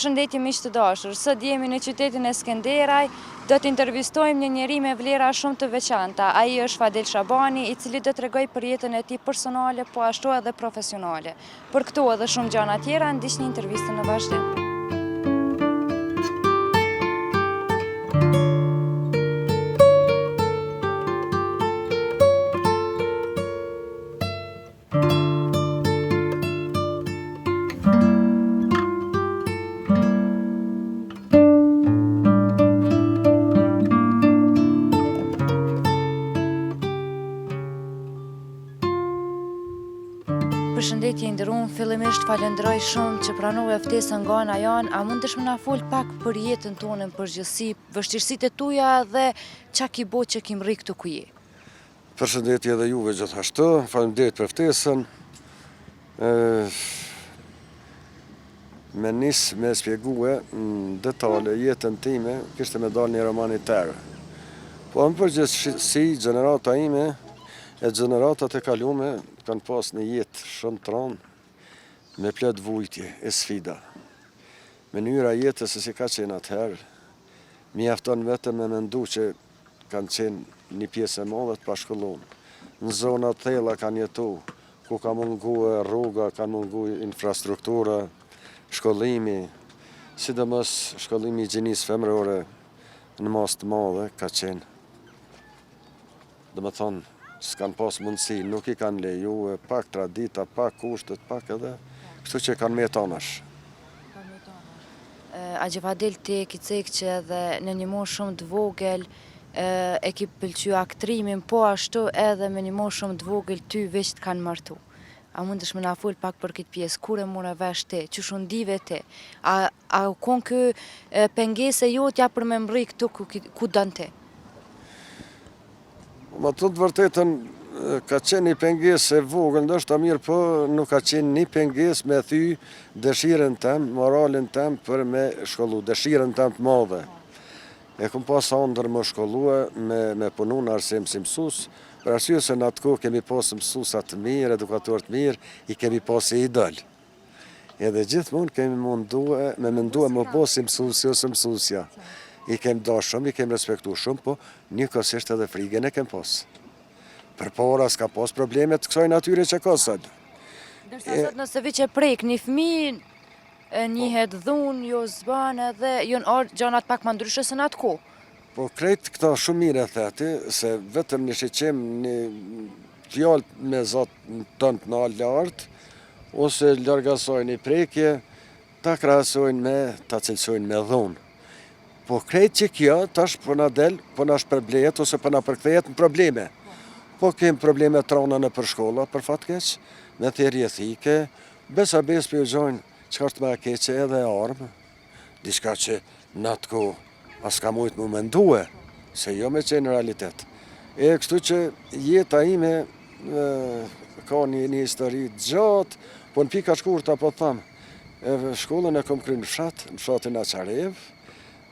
Përshëndetje miq të dashur, sot jemi në qytetin e Skenderaj, do të intervistojmë një njeri me vlera shumë të veçanta. Ai është Fadel Shabani, i cili do t'rregojë për jetën e tij personale, po ashtu edhe profesionale. Për këto edhe shumë gjëra tjera, ndiqni intervistën në vazhdim. Përshëndetje i nderuar, fillimisht falenderoj shumë që pranove ftesën nga ana jon. A mundesh më na fol pak për jetën tonë në përgjithësi, vështirësitë e tuaja dhe çka ki bo që kim rri këtu ku je? Përshëndetje edhe juve gjithashtu, faleminderit për ftesën. Me nis me shpjegue në detale jetën time, kishte me dalë një roman i tërë. Po në përgjithësi gjenerata ime e gjeneratat e kalume kanë pas një jetë shumë tronë, me plot vujtje e sfida. Mënyra jetës se si ka qenë atëherë, mjafton vetëm me mendu që kanë qenë një pjesë e madhe të pashkolluar. Në zona të thella kanë jetu, ku ka mungu rruga, kanë mungu infrastruktura, shkollimi, sidomos shkollimi i gjinisë femrore në mas të madhe ka qenë. Domethënë, s'kan pas mundësi, nuk i kanë leju, pak tradita, pak kushtet, pak edhe, kështu që kanë metonash. Agje Fadel, ti e ki cek që edhe në një moshë shumë të vogël e ki pëlqy aktrimin, po ashtu edhe me një moshë shumë të vogël ty veç të kanë martu. A mundesh më na fol pak për këtë pjesë, kur e more vesh ti, çu ndive ti? A kon kë pengese jotja për me mrri këtu ku don ti? Ma të vërtetën ka qenë një pengesë e vogël, ndoshta mirë, po nuk ka qenë një pengesë me thy dëshirën tem, moralin tem për me shkollu, dëshirën tem të madhe. E kom pas andër më shkollue, me punu në arsim si mësus, për arsye se në atë kohë kemi pas mësusat të mirë, edukator të mirë, i kemi pas e idol. Edhe gjithmonë kemi me mendue më pas si mësusi ose mësusja. I kem da shumë, i kem respektu shumë, po njëkohësisht edhe frigën e kem pas. Për para s'ka pas problemet kësaj natyre që ka sot. Dërsa sot nëse vi që prek një fëmijë, njihet dhun, jo zban edhe, jonë gjanat pak më ndryshe se në atë kohë. Po krejt këta shumë mire theti, se vetëm një shiqim një fjallë me zotë tënë në lartë, ose largasoj një prekje, ta krahasojnë me, ta cilësojnë me dhunë. Po krejt që kjo, tash po na del, po na shpërblehet ose po na përkthehet në probleme. Po kem probleme trona në për shkolla, për fatkeq, me thirrje ethike, besa për ju gjojnë çka është më e keqe edhe armë, diçka që në atë kohë as ka mujt më mendue, se jo me qenë realitet. E kështu që jeta ime ka një histori gjatë, po në pika shkurta po thamë, shkollën e kom kry në fshatin Aqarev,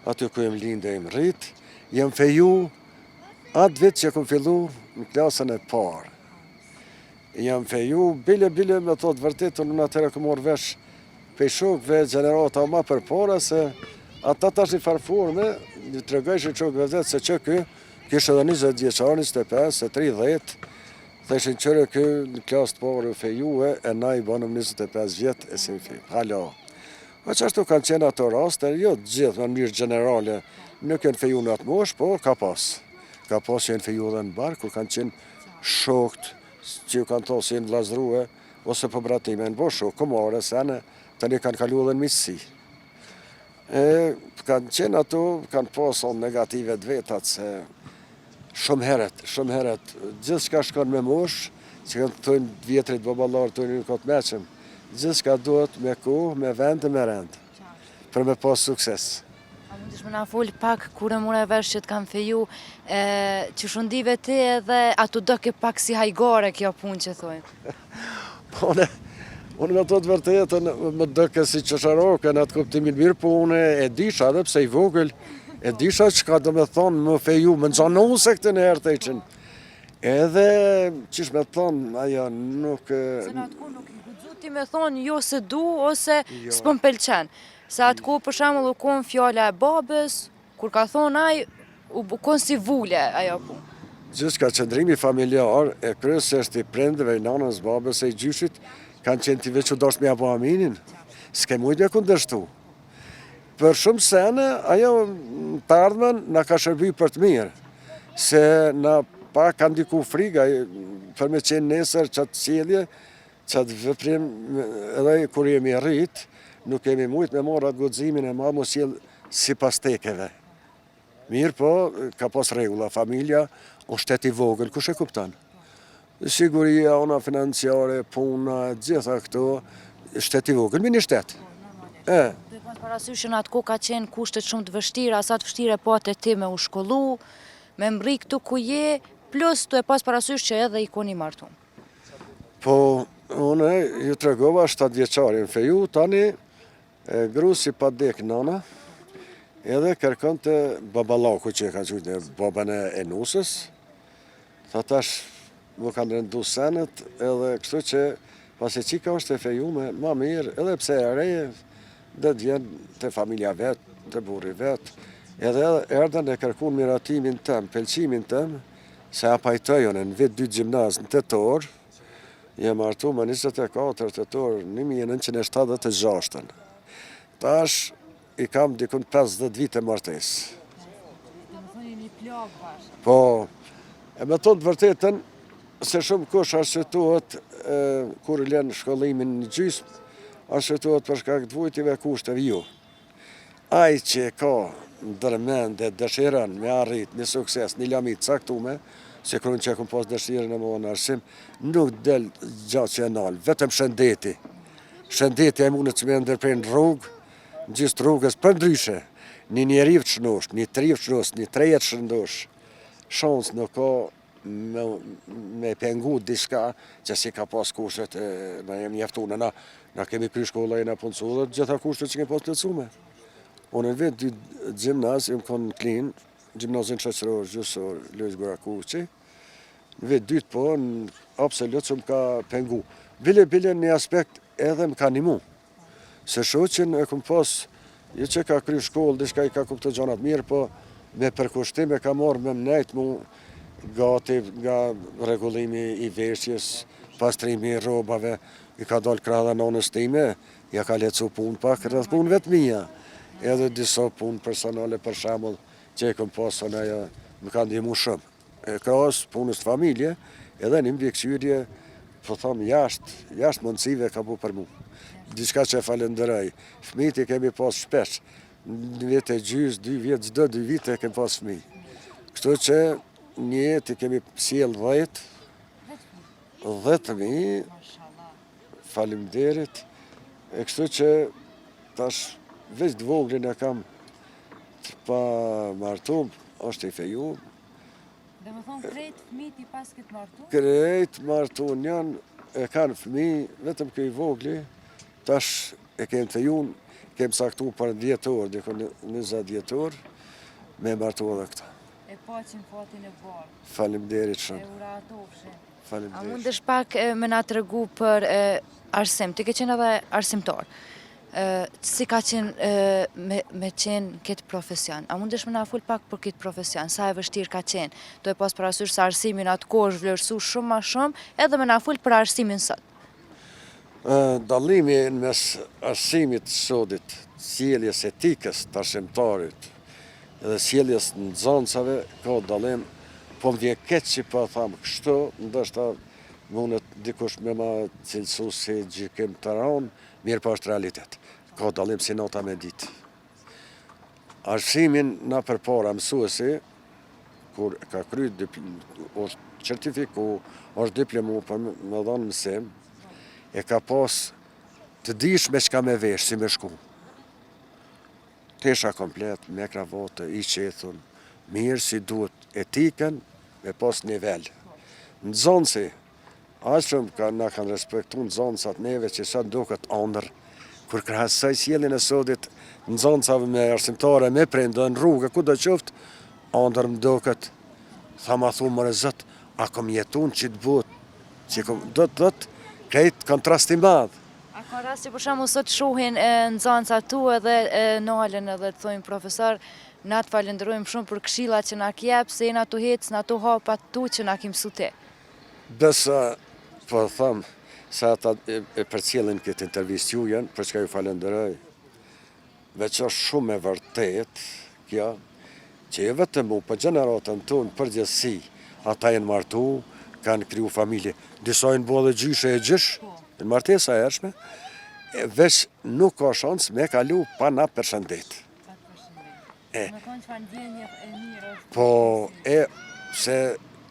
aty ku jem lindë e im rrit, jem feju atë vit që kom fillu në klasën e parë. Jem feju, bile me thotë vërtet, unë atëherë kom marrë vesh pej shokëve gjenerata ma për para, se ata tash një farforme, një të regojshë shokëve vetë se që kishë edhe 20 vjeqar, 25, 30, theshin qëre kë në klasë të parë fejue, e na i banëm 25 vjetë e si feju. Hala. Po qashtu kanë qenë ato raste, jo gjithë në mënyrë generale, nuk janë feju në atë moshë, po ka pas. Ka pas që janë feju dhe në barë, kur kanë qenë shokët, që ju kanë thonë si janë vlazrue, ose për bratime në bo shokë, komare, sene, të një kanë kalu dhe në misësi. Kanë qenë ato, kanë pasë negative të vetat, se shumë heret, gjithë shka shkon me moshë, që kanë të thujnë vjetrit babalarë të një këtë meqëm, gjithë shka duhet me kohë, me vend e me rend, për me pas sukses. A mundesh më na fol pak kur e more vesh që të kanë feju, që shundive ti edhe ato do ke pak si hajgare kjo punë që thojnë? Po unë me të vërtetën më dëke si qësharoke në atë kuptimin mirë, po unë e disha edhe pse i vogël, e disha që ka do me thonë më feju, më nëzanu se këtë në herë të iqen. Edhe qish me thonë, aja nuk... Se në atë ku nuk i guxu ti me thonë jo se du ose s'pëm pëlqen. Sa atë ku për shembull u kon fjala e babës, kur ka thonë ai, u kon si vule ajo punë. Gjithçka qëndrimi familjar e kryesisht i prindërve, i nanës, babës e i gjyshit, kanë qenë t'i veç u dosh me apo aminin. S'ke mujt me kundërshtu. Për shumë sene, ajo të ardhmen na ka shërby për të mirë. Se na pa ka ndiku friga, për me qenë nesër qatë sjellje, qatë veprim, edhe kur jemi rrit, nuk kemi mujt me marrë atë guximin e ma mos sjell sipas tekeve. Mirë po, ka pas rregulla, familja, o shtet i vogël, kush e kupton? Siguria, ona financiare, puna, gjitha këto, shtet i vogël, mini shtet. Duhet pas parasysh që në atë kohë ka qenë kushtet shumë të vështira, sa të vështire pate ti me u shkollu, me mbri këtu ku je, plus duhet pas parasysh që edhe i koni martu. Po, unë ju tregova 7 vjeçarin feju, tani grusi pa dek nana, edhe kërkon të babalaku që e ka qujtë babën e nusës, tha tash më kanë rëndu senet, edhe kështu që pasi qika është e feju me ma mirë, edhe pse e reje, dhe djen të familja vetë, të burri vetë, edhe erdhen e kërkun miratimin tëm, pelqimin tëm, se apajtojon në vit 2 gjimnaz në tetor, jem martu më 24 tetor 1976. Tash i kam dikun 50 vite martes. Po, e me thotë vërtetën, se shumë kush arsyetohet kur lën shkollimin në gjysmë, arsyetohet për shkak të vujtive kushteve ju. Ai që ka ndërmendje, dëshiron me arrit një sukses, një lamit caktume, se kërën që e kom pas dëshirën e më në arsim, nuk del gjatë që e nalë, vetëm shëndeti. Shëndeti e mundet që me ndërprej në rrugë, në gjithë rrugës për ndryshe, një njeri të shnosh, një tri të shnosh, një trejet shëndosh, shans nuk ka me pengu diska që si ka pas kushtet, na jem njeftune, na kemi kry shkolla e na punësu dhe gjitha kushtet që kemi pas lecume. Unë në vit 2 gjimnaz, jam konë në Klin, gjimnazin qëqëror, gjusor, Lojz Gora Kuqi, në vit 2 po, në absolut që më ka pengu. Bile një aspekt edhe më ka nimu, se shoqin e kom pas, jo që ka kry shkollë, diçka i ka kuptu gjanat mirë, po me përkushtim e ka marrë me mnejt mu gati nga rregullimi i veshjes, pastrimi i rrobave, i ka dalë krahë dhe nonës time, ja ka lecu punë pak, rreth punë vetë mija. Edhe disa punë personale për shembull që e kom pasur ajo më ka ndihmu shumë. E krahas punës të familje, edhe një mbikëqyrje, po them jashtë mundësive ka bu për mu. Diçka që e falenderoj. Fëmijët i kemi pas shpesh. Në vit e gjys, 2 vjet, çdo 2 vite kemi pas fëmijë. Kështu që një jetë i kemi sjell 10 fëmijë. Faleminderit. E kështu që tash veç të voglin e kam të pa martu, është i feju. Dhe më thonë krejt fëmijët i pas këtë martu? Krejt martu janë e kanë fëmijë, vetëm këj vogli, tash e kemë të junë, kemë saktu për 10 orë, dikon 20 djetor, me martu edhe këta. E paqin fatin e barë. Faleminderit shumë. E uratofshin. A Faleminderit. mundesh pak me na tregu për arsim, ti ke qenë edhe arsimtar. Si ka qenë me qenë këtë profesion? A mundesh me na fol pak për këtë profesion? Sa e vështirë ka qenë? Do e pas parasysh se arsimin atë kohë është vlerësu shumë ma shumë, edhe me na fol për arsimin sot. Dallimi në mes arsimit sodit, sjelljes etikës të arsimtarit edhe sjelljes në nxënësave ka dallim, po më vjen keq që po tham kështu, ndoshta mundet dikush me ma cilësu si gjykim të ranë, mirë po është realitet. Ka dallim si nota me ditë. Arsimin na përpara mësuesi, kur ka kry është certifiku, është diplomu për me dhanë mësim, e ka pas të dish me çka me vesh, si me shku. Tesha komplet, me kravatë, i qethun, mirë si duhet etikën, me pas nivel. Nxënësi, ashëm na kanë respektu nxënësat neve që sa duket ëndër, kur krahasoj sjelljen e sodit nxënësave me arsimtare, me prindë në rrugë, ku do qoftë, ëndër më duket, tha ma thu më Zot, a kom jetun që të bëhet, që do të krejt kontrast i madh. A Ka rasti për shembull sot shohin nxënësa tu edhe nalen edhe të thojnë profesor, na të falenderojmë shumë për këshillat që na jep, se jena tu hec në ato hapat tu që na ke mësu ti. Besa, po thëmë, se ata e përcjellin këtë intervistë jujen, për çka ju falenderoj, veç është shumë e vërtet, kjo, që e vetëm mu, për gjeneratën tonë përgjithësi, ata jenë martu, kanë kriju familje, disa jenë bo dhe gjyshe e gjysh, në martesa e hershme, veç nuk ka shans me kalu pa na përshëndet. Po, se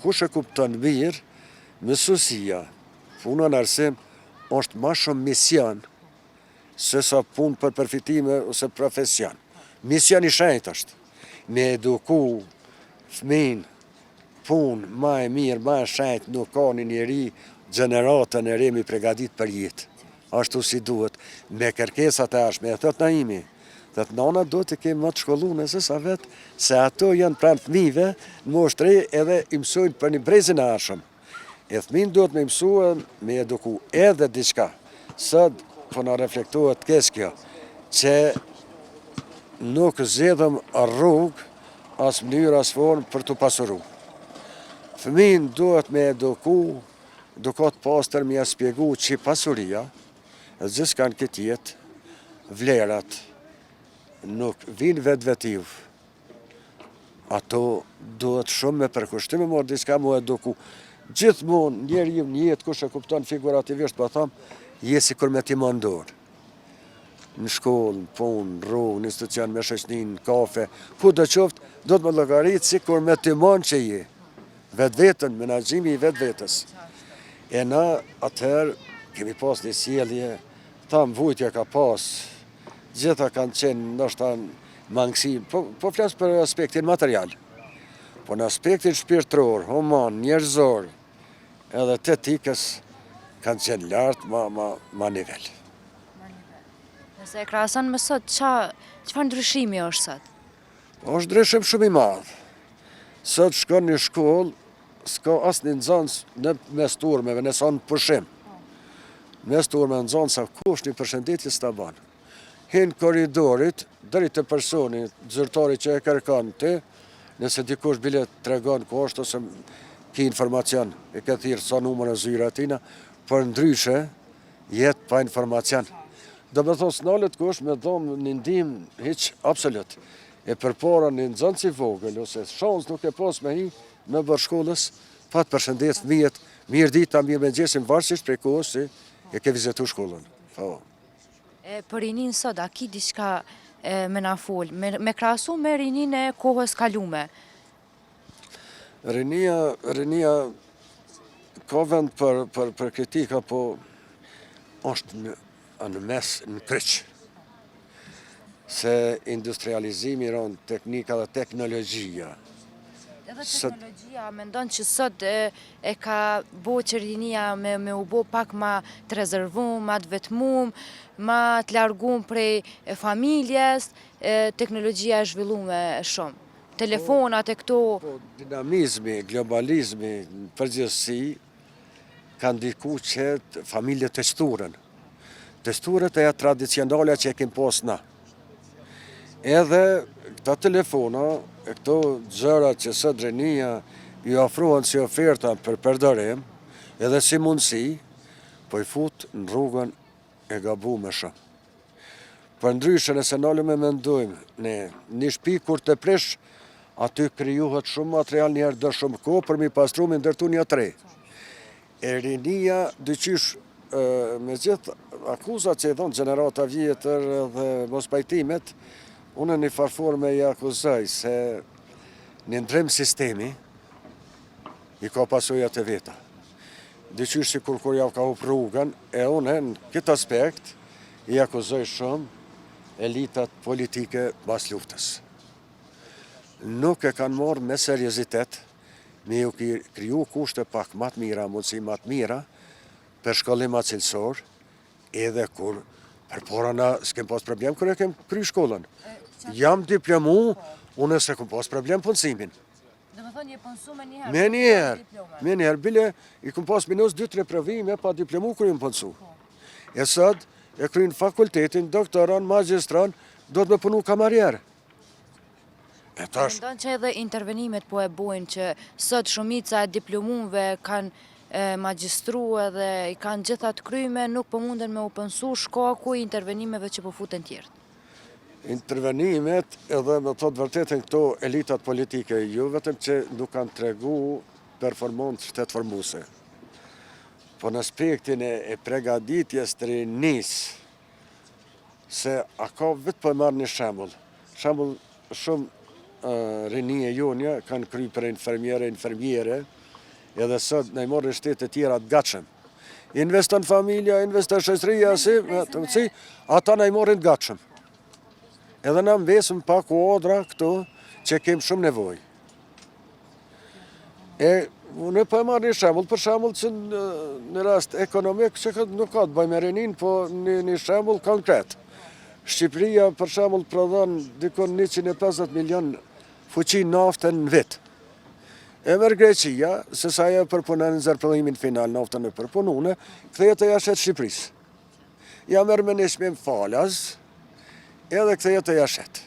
kush e kupton mirë, mësuesia, puna në arsim, është ma shumë mision, se sa punë për përfitime ose profesion. Mision i shenjtë është, me eduku fëmin, punë ma e mirë, ma e shenjtë, nuk ka një njeri gjeneratën e remi pregadit për jetë. Ashtu si duhet, me kërkesat e ashme, e thot Naimi, dhe të nana do të kemë më të shkollu nëse sa vetë, se ato janë pranë fëmijëve, në moshë të re edhe i mësojnë për një brezin e ashëm. E fëmin duhet me mësua, me eduku edhe diçka. Sot, po në reflektohet kjo, që nuk zedhëm rrugë, as mënyrë, as formë për të pasuru. Fëmin duhet me eduku, dukat pastër me spjegu që pasuria, dhe gjithë kanë këtë jetë, vlerat, nuk vinë vetë-vetiv. Ato duhet shumë me përkushtim e morë diçka mu eduku. Gjithmonë njeri një jetë kush e kupton figurativisht, po thamë, je si kur me ti mandorë. Në shkollë, në punë, në rrugë, në institucion, me shoqnin, në kafe, ku do qoftë, do të më llogaritë si kur me ti mandë që je. Vetë-vetën, menaxhimi i vetë-vetës. E na atëherë kemi pas një sjellje, thamë vujtja ka pas, gjitha kanë qenë ndoshta mangësi, po flas për aspektin material. Po në aspektin shpirtëror, human, njerëzor, edhe të etikës kanë qenë lartë ma nivel. Nëse e krahason me sot, çfarë ndryshimi është sot? Është ndryshim shumë i madh. Sot shkon në shkollë, s'ka asnjë nxënës në mes turmeve, nëse në pushim. Mes turmeve nxënësa kush një përshëndetje s'ta ban. Hin korridorit, deri te personi, zyrtari që e kërkon ti, nëse dikush bile tregon ku është ose ki informacion, e ke thirrë sa numër e zyra atina, por ndryshe jetë pa informacion. Do me thonë s'nalet kush me dhomë një ndihmë hiq absolut. E përpara një nxënës i vogël, ose shans nuk e pas me hi, me bërë shkollës, pa të përshëndet fëmijët, mirë dita, mirë me gjesim varsisht prej kohës si e ke vizitu shkollën. Për rinin sot, a ki diçka me na fol, me krahasu me rinin e kohës kalume? Rinia ka vend për kritika, po është në mes në kryq. Se industrializimi rënë teknika dhe teknologjia. Edhe teknologjia, mendon që sot e ka bo që rinia me u bo pak ma të rezervum, ma të vetmum, ma të largum prej familjes, teknologjia e zhvillume shumë. Telefonat e këto... Dinamizmi, globalizmi, në përgjithësi, kanë diku që familje të shturën. Të shturët e tradicionale që e kem pas na. Edhe këta telefona, e këto gjëra që sot rinia ju ofruan si oferta për përdorim, edhe si mundësi, po i fut në rrugën e gabuar shumë. Për ndryshe nëse nalëm e mendojmë, një shtëpi kur të prish, aty krijohet shumë material, njerë do shumë kohë për mi pastru me ndërtu një tre. E rinia dyqysh me gjithë akuzat që i dhonë gjenerata vjetër dhe mos pajtimet, unë një farforme i akuzaj se një ndrim sistemi i ka pasojat e veta. Dyqysh si kur javë ka hup rrugën, e unë në këtë aspekt i akuzoj shumë elitat politike bas luftës. Nuk e kanë marrë me seriozitet me ju kriju kushte pak matë mira, mundësi matë mira, për shkollim cilësor, edhe kur përpara na s'kem pas problem kër e kem kry shkollën. Jam diplomu, unë se kem pas problem punësimin. Dhe me thonë, je punësu me njëherë? Me njëherë, bile i kem pas minus 2-3 provime pa diplomu kër jam punësu. E sot, e kryin fakultetin, doktoran, magjistran, do të me punu kamarjerë. E tash, Mendon që edhe intervenimet po e bojnë që sot shumica e diplomumve kanë magjistru edhe i kanë gjitha të kryme, nuk po munden me u pënsu shkaku i intervenimeve që po futen tjertë. intervenimet edhe me thotë vërtetën këto elitat politike, ju vetëm që nuk kanë tregu performancë shtetëformuese. Po në aspektin e pregaditjes të rinis, se a ka vetë po e marrë një shembull. Shembull shumë rinie jonja kanë kry për infermiere, edhe sot në i morën shtetet tjera të gatshëm. Investon familja, investon shoqëria, ata në i morën të gatshëm. Edhe na mbesëm pa kuadra këtu që kemë shumë nevojë. Unë po e marrë një shembull, për shembull që në rast ekonomik që nuk ka të bëjë me rinin, po një shembull konkret. Shqipëria, për shembull, prodhon dikon 150 milion fuqi nafte në vit. E merr Greqia, se sa ajo përpunon në zërpëllimin final naftën e përpunune, kthehet e jashtë Shqipërisë. Ja merr me një çmim falas, edhe kthehet e jashtë.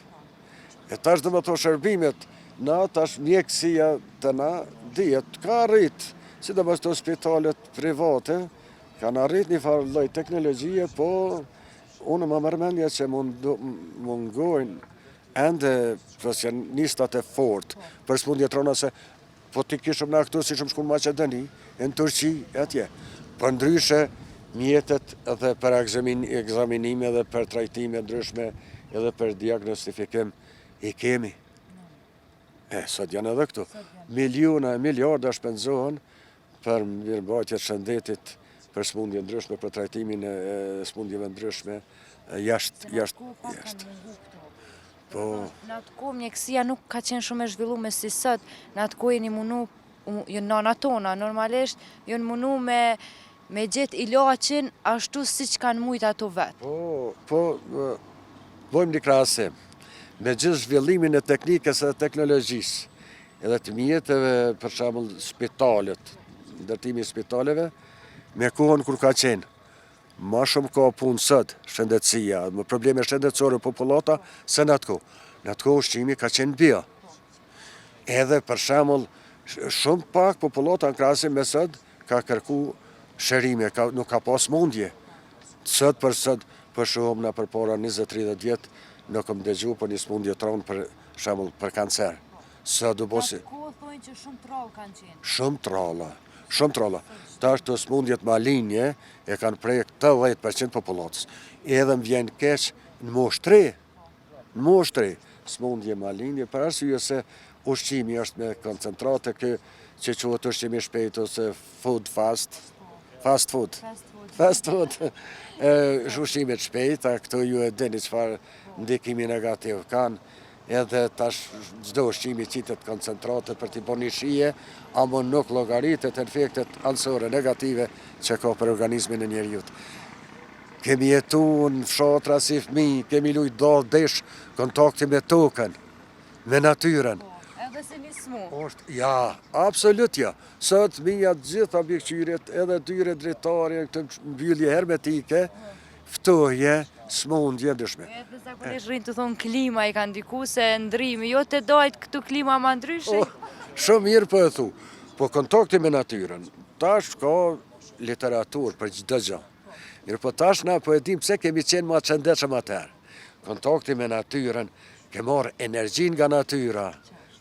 E tash do të thotë shërbimet na tash mjekësia të na dihet ka arrit, sidomos të spitalet private, kanë arrit një farë lloj teknologjie, po unë më mërmendja që mungojnë ende profesionistat e fort për smundje trona se po t'i kishëm na këtu si shumë shku në Macedoni, në Turqi, e atje. Për ndryshe mjetet edhe për egzaminime edhe për trajtime ndryshme edhe për diagnostifikim i kemi. Sot janë edhe këtu. Miliona e miliarda shpenzohen për mirëmbajtje të shëndetit, për smundje ndryshme, për trajtimin e smundjeve ndryshme, jashtë. Po. Në atë kohë mjekësia nuk ka qenë shumë e zhvilluar si sot, në atë kohë jeni munu, nana tona, normalisht, jënë munu me gjetë ilaqin ashtu si që kanë mujtë ato vetë. Po, bojmë një krahasim. Me gjithë zhvillimin e teknikës dhe teknologjisë, edhe të mjetëve, për shembull spitalet, ndërtimi i spitaleve, me kohën kur ka qenë. Ma shumë ka punë sot, shëndetësia, më probleme shëndetësore popullata, se në atë kohë. Në atë kohë ushqimi ka qenë bio. Edhe për shembull, shumë pak popullata në krahasim me sot ka kërku shërime, nuk ka pas mundje. Sot për shumë në përpara 20-30 vjetë, nuk kam dëgju për një smundje tronë për shembull për kancer. Sot do bosi. Në atë kohë thonë që shumë trollë kanë qenë. Shumë trolla. Tash të smundjet malinje e kanë prej 80% popullatës. Edhe më vjen keq në moshë 3, smundje malinje, për arsye se ushqimi është me koncentrate që quhet ushqimi shpejt ose fast food. Ushqimet shpejta, këto ju e dini çfarë ndikimi negativ kanë. Edhe tash çdo ushqimi qitet koncentrate për t'i bërë një shije, ama nuk llogaritet efektet anësore negative që ka për organizmin e njeriut. Kemi jetu në fshatra si fëmijë, kemi lujt desh kontakti me tokën, me natyrën. Edhe si një smu. Ja, absolut ja. Sot mija gjitha bjekqyret, edhe dyre dritare, këtë mbyllje hermetike, ftoje, smundje ndryshme. Edhe zakonisht rrinë të thonë klima i ka ndiku se ndrimi, jo të dojtë këtu klima ma ndryshe. Shumë mirë për e thu, po kontakti me natyrën, tash ka literaturë për çdo gjë. Mirë po tash na po e dim pse kemi qenë ma të shëndetshëm atëherë. Kontakti me natyrën, ke marrë energjin nga natyra,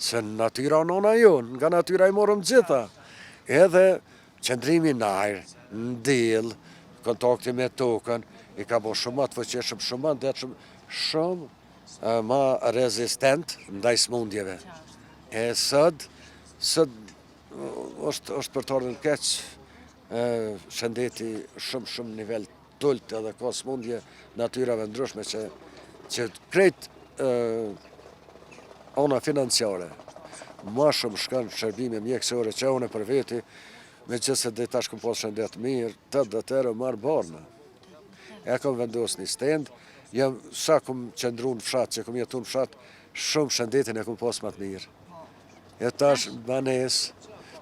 se natyra nona jonë, nga natyra i morëm gjitha. Edhe qëndrimi në ajrë, në diell, kontakti me tokën, i ka bo shumë atë fëqeshëm, shumë ndetshëm, shumë ma rezistent ndaj smundjeve. Sot është për të ardhur keq, shëndeti shumë nivel tult edhe ka smundje natyrave ndryshme që krejt ona financiare, ma shumë shkën shërbime mjekësore që une për veti, me që se dhe tash këm pas shëndet mirë, të dhe tërë marë barna. E kom vendos një stend, sa kom qëndru në fshat, që kom jetu në fshat, shumë shëndetin e kom pas më të mirë. E tash banes,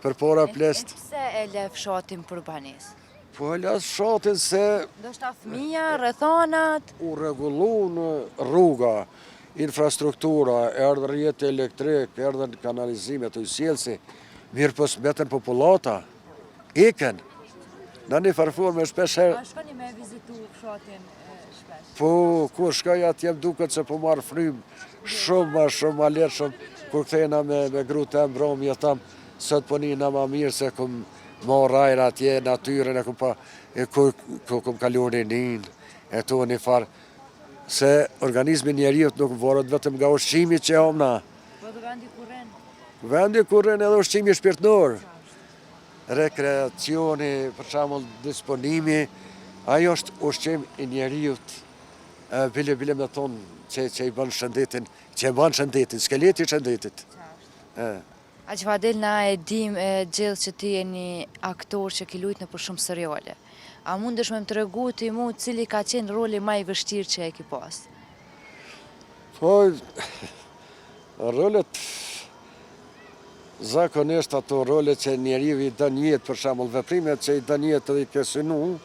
për para plest. Pse e le fshatin për banes? Po las shatin se Do shta fëmija, rrethonat. u rregullu në rruga, infrastruktura, erdhë rrjeti elektrik, erdhën kanalizimet, ujësjelsi, mirë po s'mbeten popullata, iken. Në një farforme shpesher, A shkoni me vizitu fshatin shpesh? po kur shkoj atje duket se po marr frym shumë ma lehtë shumë, kur kthehena me grutë e mbrom, ja tham, sot po nina ma mirë se kum marr ajër atje, natyrën e kum pa, kur kum kaluar rinin, e to një farë, se organizmi njeriut nuk varet vetëm nga ushqimi që omna. Po dhe vendi kurren. Vendi kur rën edhe ushqimi shpirtnor, rekreacioni, për shembull disponimi, ajo është ushqim i njeriut, bile me thonë që i bën shëndetin, skeleti i shëndetit. A që Fadil na e dim gjithë që ti e një aktor që ki lujt në për shumë seriale. A mundesh me më të regu ti mu cili ka qenë roli ma i vështirë që e ki pas? Po, rolet, zakonisht ato role që njeriu i dën jetë, për shembull veprimet që i dën jetë edhe i ke synu,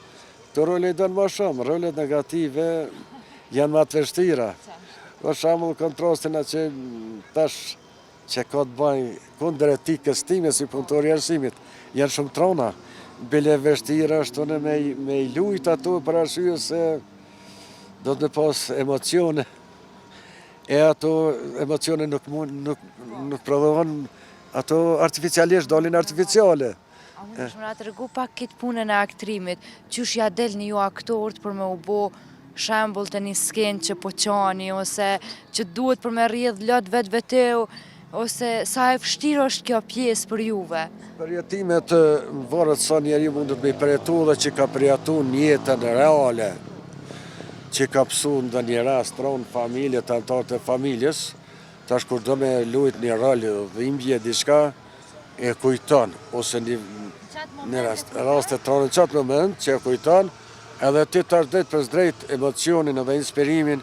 të role i dën ma shumë, rolet negative janë ma të vështira. Për shembull kontrastin që tash që ka të bëjnë kundër etikës time si punëtori i arsimit, janë shumë trona. Bile vështira është me i lujt ato për arsye se do të me pas emocione. E ato emocione nuk prodhohen, ato artificialisht dalin artificiale. A mundesh me na të regu pak këtë punën e aktrimit, qysh ja del një ju aktorët për me u bo shembull të një skenë që po qani, ose që duhet për me rrjedh lot vetë veteu, ose sa e vështirë është kjo pjesë për juve? Përjetimet varet sa njeri mundet me i përjetu dhe që ka përjetu njëtën reale, që ka pësu në një rast ronë familje, të antarët e familjes, tash kur do me lujt një roli dhe imbje diçka, e kujton, ose një rast e tronë në qatë moment që e kujton, edhe ti tash drejt për drejt emocionin edhe inspirimin,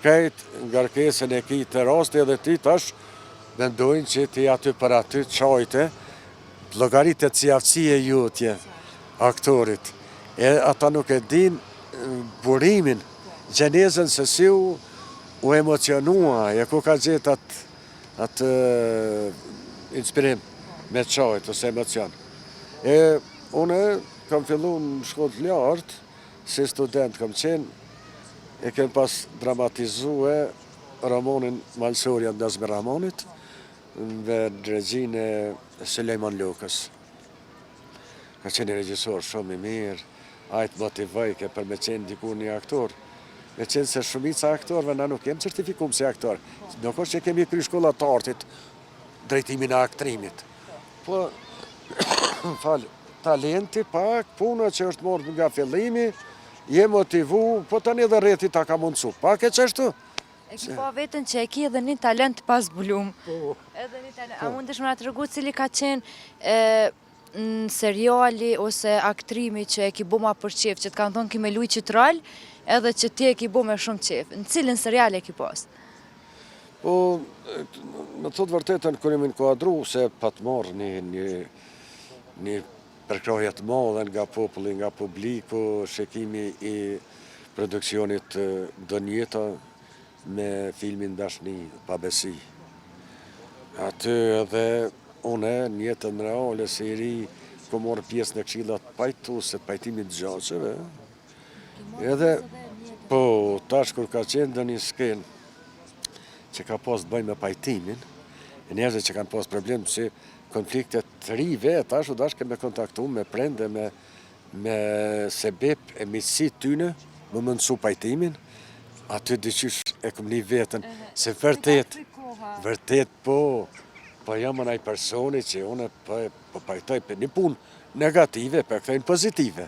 kajt ngarkesën e ki të rasti edhe ti tash, mendojnë që ti aty për aty qajte, llogaritet si aftësia jutje, aktorit. E ata nuk e din burimin, gjenezën se si u emocionua, e ku ka gjetë atë inspirim me qajt ose emocion. Une kam fillu në shkollë lartë, si student kam qenë, e kem pas dramatizue romanin Malsorja Ndazme Ramonit, dhe regjin e Sulejman Lukës. Ka qenë regjisor shumë i mirë, ajtë motivoj ke për me qenë diku një aktor. Me qenë se shumica aktorve na nuk jem certifikum si aktor. Nuk është që kemi kry shkolla të artit, drejtimin e aktrimit. Po, talenti pak, puna që është morë nga fillimi, je motivu, po tani edhe rreti ta ka mundësu. Pak e qështu? E ki po vetën që e ki edhe një talent pas bulum. Edhe një talent. A mundesh me na të regu cili ka qenë në seriali ose aktrimi që e ki bo ma për qef, që të kanë thonë ki me luj qëtë rol, edhe që ti e ki bo me shumë qef. Në cilin serial e ki pas? Po, me thotë vërtetën, kër jemi në kuadru, se pa të morë një përkrohje të madhe nga populli, nga publiku, shikimi i produksionit Donjeta me filmin Dashni pa besi. Aty edhe une njëtën reale se i ri ku morë pjesë në këshillat pajtuese, pajtimit gjaqeve. Edhe, po, tash kur ka qenë dhe një skenë që ka pas të bëjnë me pajtimin, e njerëzit që kanë pas problem si konfliktet të rive, tash u dash keme kontaktu me prende, me sebep e misit tyne, më mëndësu pajtimin, aty dyqysh e këm një vetën, se vërtet po jam anaj personi që une po pajtoj për një pun negative, për këthejnë pozitive.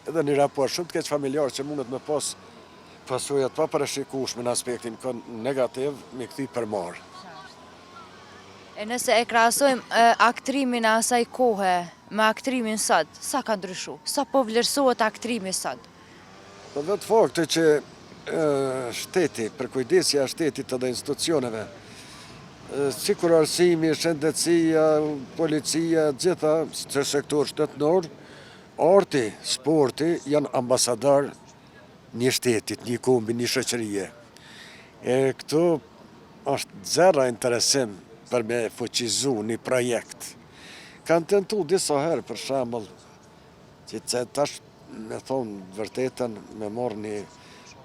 Edhe një raport shumë të keq familjar që mundet me pas pasojat pa parashikueshme në aspektin negativ, me këthi për marë. E nëse e krahasojmë aktrimin e asaj kohe me aktrimin sot, sa ka ndryshu? Sa po vlerësohet aktrimi sot? Po vetë fakti që shteti, për kujdesja shtetit edhe institucioneve, si kur arsimi, shëndetësia, policia, gjitha, që sektor shtetënor, arti, sporti janë ambasador një shtetit, një kombi, një shoqërie. E këtu është zero interesim për me fuqizu një projekt. Kanë tentu disa herë, për shembull, që tash me thonë vërtetën, me marrë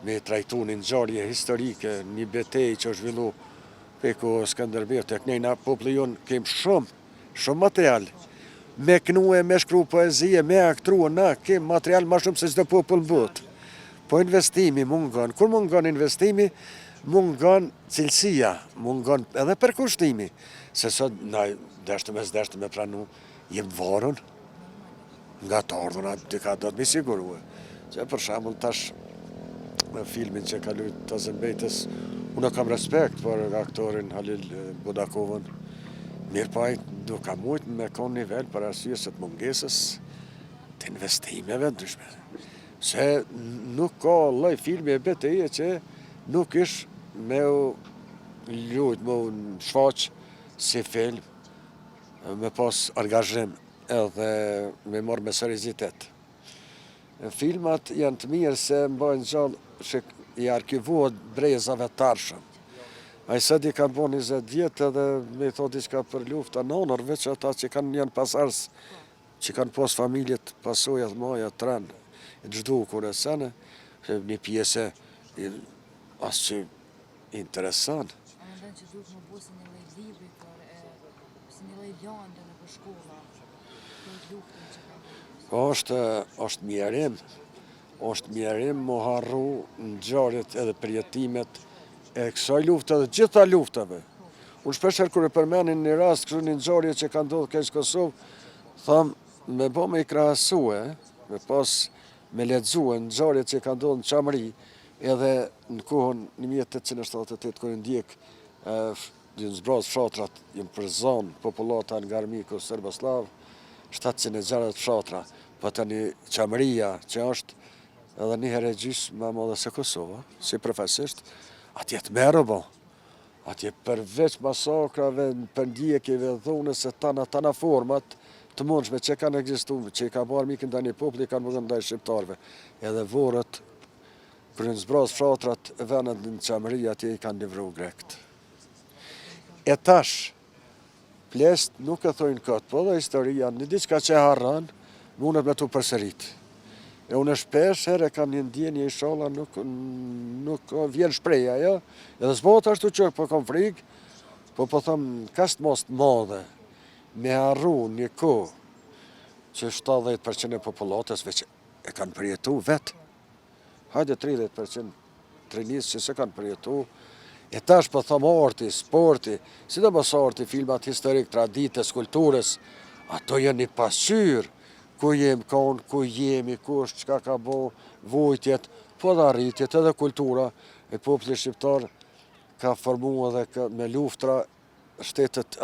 me trajtu një ngjarje historike, një betejë që është zhvillu peku Skënderbeu tek nejna populli jonë kem shumë material. Me knue, me shkru poezie, me aktru, na kem material ma shumë se çdo popull në botë. Po investimi mungon. Kur mungon investimi, mungon cilësia, mungon edhe përkushtimi. Se sot na deshte me pranu, jem varun nga të ardhuna, dika do të mi sigurue. Që për shembull tash në filmin që ka luajtur Tazembejtës, unë kam respekt për aktorin Halil Budakovën. Mirë pa do ka mujt me kon nivel për arsye se të mungesës të investimeve ndryshme. Se nuk ka lloj filmi e betejë që nuk ish me luajt, me shfaq si film, me pas angazhim edhe me marrë me seriozitet. Filmat janë të mirë se mbajnë gjallë që i arkivohet brezave të arshëm. A i sëdi kanë bo 20 vjetë edhe me thot diçka për lufta në onër, veç ata që janë pasars, që kanë pas familjet, pasojat, maja, trenë, e gjdu kur e sene, një pjesë asë që interesant. A më ndonë që duhet më bo si një lej libri si një lej lande në për shkolla, për luftën që kanë është mjerim më harru në gjarët edhe përjetimet e kësaj lufte dhe gjitha luftave. Unë shpesher kër e përmenin një rast kështu një ngjarje që ka ndodhur keq Kosovë, thamë me bo me i krahasue, me pas me lexue ngjarjet që ka ndodhur në Çamri, edhe në kohën 1878 kër ndjek në zbraz fshatrat, jem për zonë popullata nga armiku Serboslav, 760 fshatra, po tani Çamria që është edhe një herë gjysmë më madhe se Kosova, si profesisht, atje të merë bo. Atje përveç masakrave, përndjekjeve, dhunës e tana format të mundshme që kanë ekzistu, që i ka marrë mikë nda një populli, kanë më ndaj shqiptarve. Edhe vorët, kërë në zbraz fshatrat, vendet në Çamri, atje i kanë livru grekt. E tash, plest nuk e thojnë këtë, po dhe historia, një diçka që harran, mundet me tu përsërit. E unë shpesh herë kam një ndjenjë inshallah nuk vjen shpreja, ja? Edhe s'bot ashtu që po kam frikë, po them kast mos të madhe me harru një kohë që 70% e popullatës veç e kanë përjetu vetë. Hajde 30% trinisë që se kanë përjetu. E tash po them arti, sporti, sidomos arti, filmat historik, traditës, kulturës, ato janë një pasqyrë. Ku jem konë, ku jemi, ku është qka ka bo, vojtjet, po dhe arritjet edhe kultura e popullit shqiptar ka formu edhe me luftra shtetet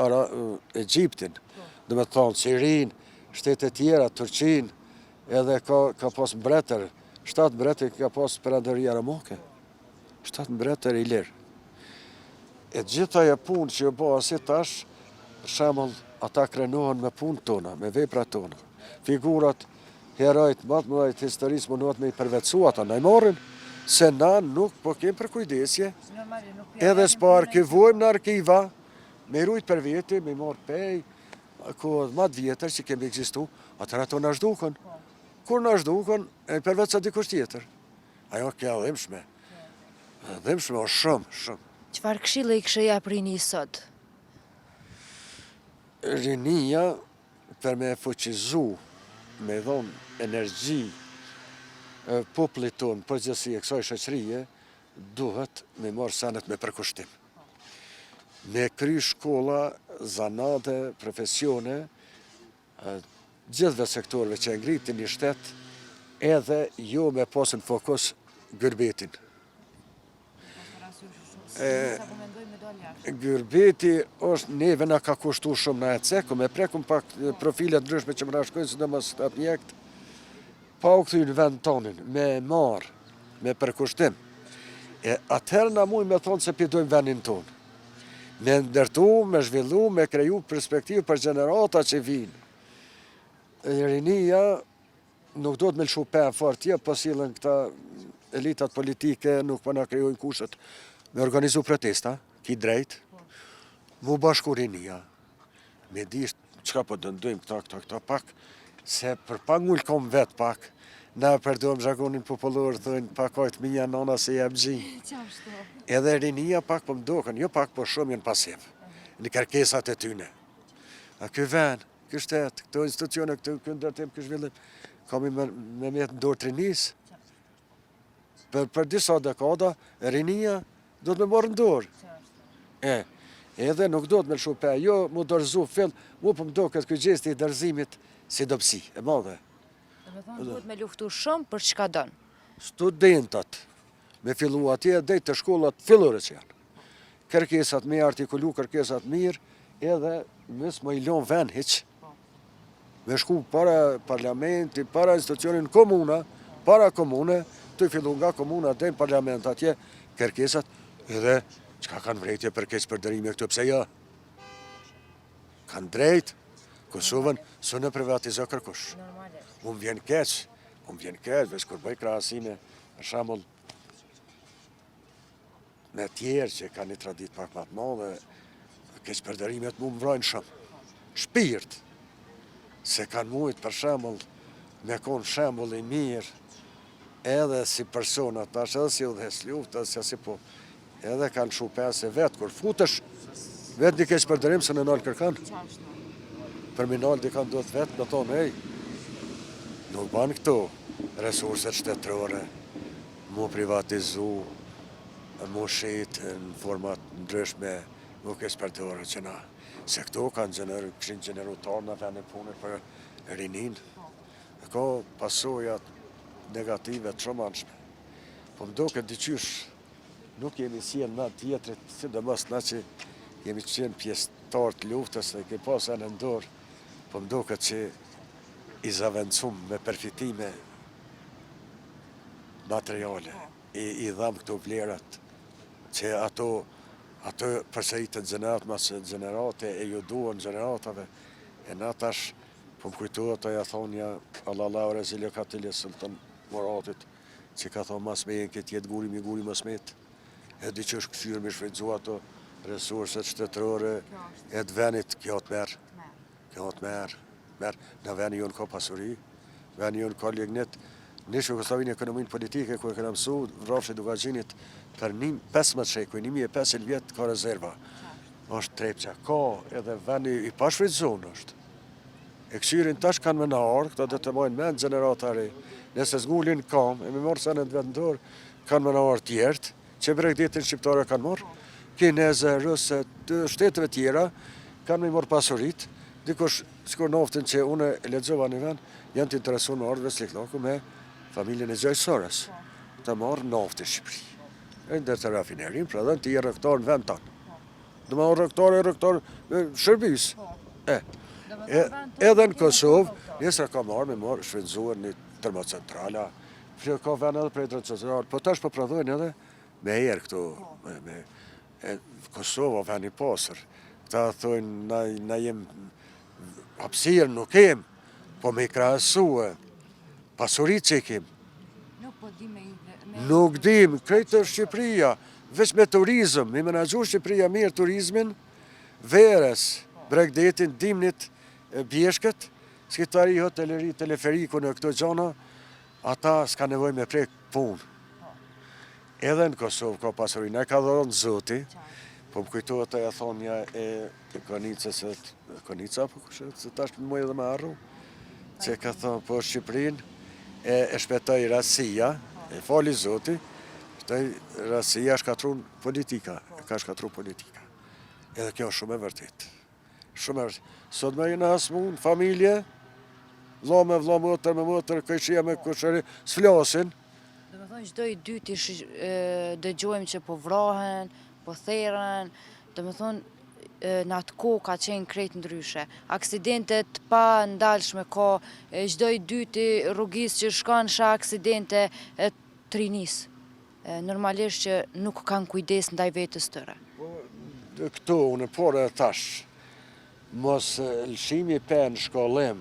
Egjiptin, dhe me thonë Sirin, shtetet tjera, Turqin, edhe ka pas mbretër, 7 mbretër ka pas Perandoria Ramake, 7 mbretër i lirë. E gjitha e punë që jo bëha si tash, për shembull, ata krenohen me punë tona, me vepra tona. Figurat, herojt, matë mëdhajt historisë mënohet me i përvetësu ata, na i marrin, se na nuk po kem për kujdesje, edhe s'po arkivojmë në arkiva, me rujt për veti, me i marrë pej, kohët matë vjetër që kemi egzistu, atër ato në shdukën. Kur në shdukën, e përvetësa dikush tjetër. Ajo kja dhimshme. Dhimshme o shumë. Çfarë këshille i këshë jap rini sot? Rinia, për me fuqizu, me dhonë energji popullit tonë, përgjithësi e kësaj shoqërie, duhet me marrë senet me përkushtim. Me kry shkolla, zanate, profesione, gjithve sektorëve që ngritin një shtet, edhe jo me pasën fokus gërbetin. Gërbeti është neve na ka kushtu shumë na e ceku, me prekum pak profilet ndryshme që më rashkojnë, së në mos të mjekt, pa u këthy në vend tonin, me marë, me përkushtim. Atëherë na mujnë me thonë se pidojmë vendin tonë. Me ndërtu, me zhvillu, me kreju perspektivë për gjenerata që vinë. Rinia nuk do të me lëshu pe fort tje, po sillen këta elitat politike nuk po na krijojnë kushtet me organizu protesta, ki drejt, mu bashku rinia, me di çka po dëndojmë këta pak, se për pa ngull kom vet pak, na përdojmë zhagonin popullor, thënë pakojt mija nona se jep gji. Edhe rinia pak po mdoken, jo pak po shumë jenë pasiv, në kërkesat e tyne. A ky ven, ky shtet, këto institucione, ky ndërtim, ky zhvillim, kami me metë në dorë të rinis. Për disa dekada, rinia do të me morë në dorë. Edhe nuk do të me lëshu pe, jo mu dorëzu fill, mu për mdo këtë këtë gjesti i dërzimit si dopsi, e madhe. Duhet me luftu shumë për çka don. Studentat me fillu atje dhe të shkollat fillore që janë. Kërkesat me artikulu, kërkesat mirë, edhe mes më i lon ven hiq. Me shku para parlamenti, para institucionin komuna, para komune, të fillu nga komuna dhe në parlament atje, kërkesat, edhe qka kanë vrejtje për keq përdërimi këtu, pse jo? Kanë drejt, Kosovën së në privatizo kërkush. Unë vjen keq, veç kur bëj krahasime, për shembull, me tjerë që kanë një tradit pak më të madhe, keq përdërimet mu më vrojnë shumë. Shpirt, se kanë mujt për shembull, me konë shembull i mirë, edhe si persona tash, edhe si udhës luftë, edhe si po, edhe kanë shu pesë vetë, kur futesh, vetë një keq përdërim se në nalë kërkan. Për mi nalë di kanë do të vetë, me thonë, ej, nuk banë këto resurset shtetërore, mu privatizu, mu shetë në format ndryshme, mu keq përdore që na. Se këto këshin gjeneruar në vend e punët për rinin. Ka pasojat negative të shumë anshme. Po më do këtë dyqysh, nuk jemi sien me tjetrit, sidomos na që jemi qenë pjesëtar të luftës dhe ke pas e në ndorë, po më do këtë që i zavendësum me përfitime materiale, i dham këto vlerat, që ato përsëritën gjenerat mas gjenerate e ju duan gjeneratave, e na tash, po më kujtohet aja thonja Allah Rezilio Katilje Sultan Muratit, që ka thonë mas me këtë jetë guri mas met, e di që është këshyrë me shfrytzu ato resurset shtetërore, e të venit kjo të merë. Në veni jonë ka pasuri, veni jonë ka lignet, në Jugosllavinë ekonominë politike, ku e këna mësu, vrafshe Dugaxhinit, për 15 shekuj, 1500 vjetë ka rezerva. është trepqa, ka edhe veni i pashfrytzuar është. E këshirin tash kanë me në arë, këta dhe të majnë me në generatari, nëse zgullin kam, e me marë sa në të vetëndor, kanë me në arë tjertë, që bregdetin shqiptare kanë marë, kineze, rëse, shtetëve tjera, kanë me marë pasurit, dikush, sikur noftin që une e lexova një vend, janë të interesuar me ardhve Sliklaku me familjen e Gjajsorës, të marë naftë Shqipëri. E ndër të rafinerin, pra dhe në të i rëktar në vend tanë. Dhe ma rëktar shërbis. Edhe në Kosovë, njësra ka marë me marë shfrytzuar një termocentrala, ka vend edhe prej termocentrala, po tash po prodhojnë edhe me erë këtu, Kosova vend i pasër. Këta thojnë, na jem hapësirë nuk kem, po me i krahasue, pasurit që i kem. Nuk dim, krejtë Shqipëria, veç me turizm, me menagju Shqipëria mirë turizmin, verës, bregdetin, dimnit, bjeshkët, skitari, hoteleri, teleferiku në këto gjana, ata s'ka nevoj me prek punë. Edhe në Kosovë ka pasurin, e ka dhënë zoti, po më kujtohet aja thonja e konicës, konica, po kushet, se tash më mëjë edhe me arru, që ka thonë, po Shqipërin, e shpetoj rasia, e fali zoti, shpetoj rasia shkatrun politika, ka shkatru politika. Edhe kjo shumë e vërtit. Shumë e vërtit. Sot me jena hasmun, familje, vlo me vlo mëtër, këjshia me kushëri, s'flasin. Dhe me thonë, çdo i dyti dëgjojmë që po vrohen, po theren, dhe me thonë, në atë kohë ka qenë krejt ndryshe. Aksidentet pa ndalshme ka, çdo i dyti rrugis që shkon shë aksidente të rinis. Normalisht që nuk kanë kujdes ndaj vetës tëre. Këtu, unë pore tash, mos lëshimi pe në shkollim,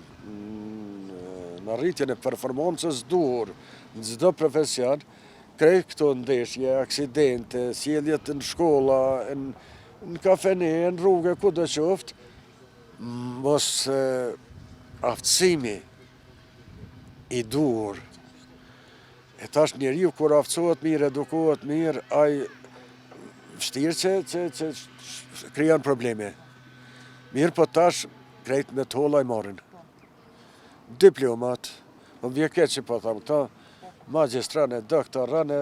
në rritjen e performancës duhur në çdo profesion, krejt këto ndeshje, aksidente, sjelljet në shkolla, në kafene, në rrugë, ku do qoftë, mos aftësimi i duhur. E tash njeriu kur aftësohet mirë, edukohet mirë, ai vështirë që krijon probleme. Mirë po tash krejt me tolla i marrin. Diplomat, më vjen keq që po tham këta, magjistranë, doktoranë,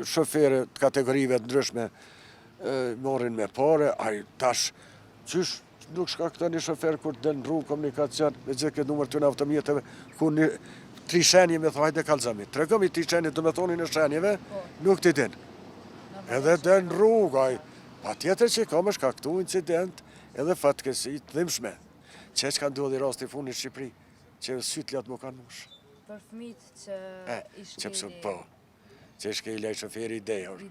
shoferë të kategorive të ndryshme marrin me pare, ai tash qysh nuk shkakton një shofer kur del në rrugë komunikacion me gjithë këtë numër të në automjeteve, ku një tri shenje me thajt e kalzami. Tregëm i tri shenje të me thonin e shenjeve, nuk t'i din. Edhe del në rrugë, ai pa tjetër që ka me shkaktu incident edhe fatkesi të dhimshme. Që ka ndodhi rasti fundit në Shqipëri, që sytljat më kanë mush. Për fëmijët që që shkejlej shoferi i dehur.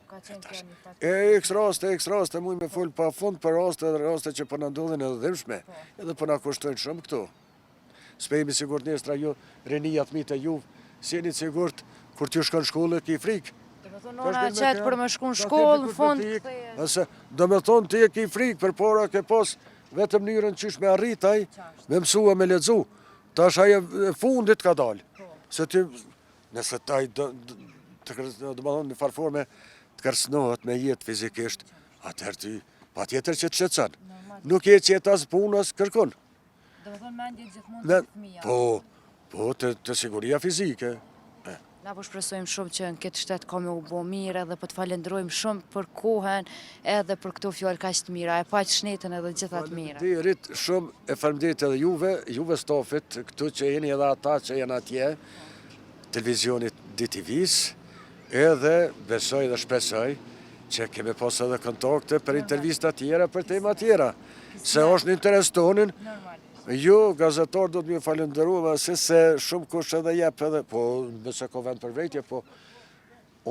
Ka qenë kjo një fatkesi. X raste, muj me full pa fund për raste që për në ndodhin edhe dhimshme, edhe për në kushtojnë shumë këtu. Spejmi sigurt nestra ju, rinijat mitë e ju, si jeni sigurt kur t'ju shkon shkollë ki frikë. Nona qëtë për me shku në shkollë, në fund Ase, do me thonë ti e ki frikë, për para ke pas vetëm mënyrën qysh me arritaj, me mësua me ledzu. Tash aje fundit ka dalë. Se ti, nëse taj do më thonë një farforme të kërcënohet me jetë fizikisht, atëherë ty pa tjetër që të shqetësan. Nuk je qetas punës kërkun. do me thonë mendje gjithmonë të fëmija. Po, të siguria fizike. Na po shpresojmë shumë që në këtë shtet ka me u bo mirë edhe po të falenderojmë shumë për kohën edhe për këto fjallë kaq të mira, e paq shnetën edhe gjithat mira. Faleminderit shumë, e faleminderit edhe juve stafit, këtu që jeni edhe ata që janë atje, televizionit DTV-s, edhe besoj dhe shpresoj që kemi pas edhe kontakte për intervista tjera, për tema tjera, se është në interes tonin. Ju, gazetar, do të më falenderu, se shumë kush edhe jep edhe, po, nëse ka vend për vrejtje, po,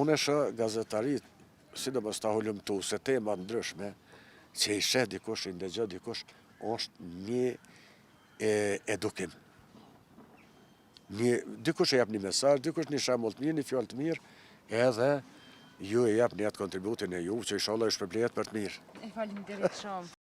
unë e shë gazetarit, si do mos ta hulumtu, se tema ndryshme, që i shë dikush, i ndëgjë dikush, është një edukim. Dikush e jep një mesazh, dikush një shembull të mirë, një fjalë të mirë, edhe ju e jep një atë kontributin e ju, që inshallah i shpërblet për të mirë. Faleminderit shumë.